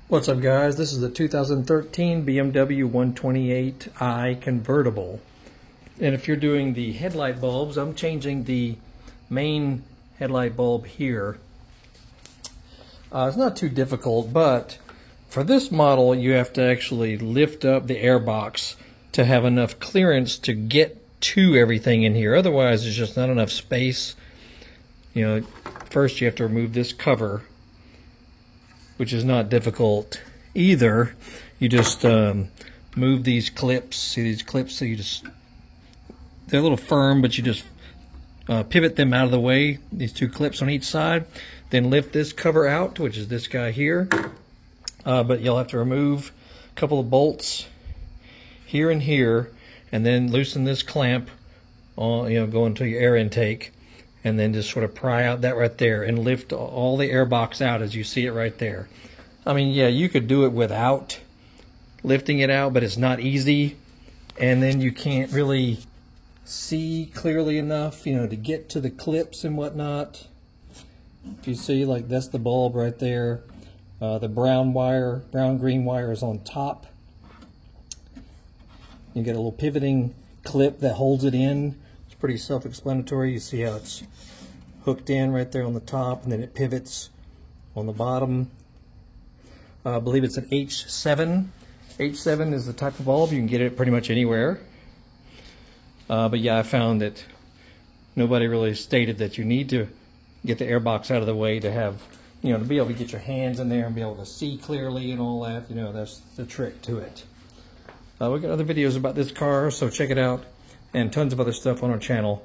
What's up, guys? This is the 2013 BMW 128i convertible. And if you're doing the headlight bulbs, I'm changing the main headlight bulb here. It's not too difficult, but for this model you have to actually lift up the airbox to have enough clearance to get to everything in here. Otherwise there's just not enough space. You know, first you have to remove this cover, which is not difficult either. You just move these clips. See these clips? So they're a little firm, but you just pivot them out of the way, these two clips on each side. Then lift this cover out, which is this guy here. But you'll have to remove a couple of bolts here and here, and then loosen this clamp on, going to your air intake, and then just sort of pry out that right there and lift all the air box out as you see it right there. I mean, yeah, you could do it without lifting it out, but it's not easy, and then you can't really see clearly enough, to get to the clips and whatnot. If you see, like, that's the bulb right there. The brown-green wire is on top. You get a little pivoting clip that holds it in. It's pretty self-explanatory. You see how it's hooked in right there on the top, and then it pivots on the bottom. I believe it's an H7. H7 is the type of bulb. You can get it pretty much anywhere. But yeah, I found that nobody really stated that you need to get the airbox out of the way to have, to be able to get your hands in there and be able to see clearly and all that. That's the trick to it. We've got other videos about this car, so check it out, and tons of other stuff on our channel.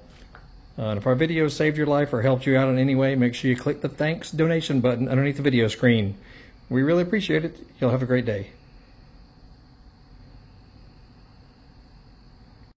And if our video saved your life or helped you out in any way, make sure you click the thanks donation button underneath the video screen. We really appreciate it. You'll have a great day.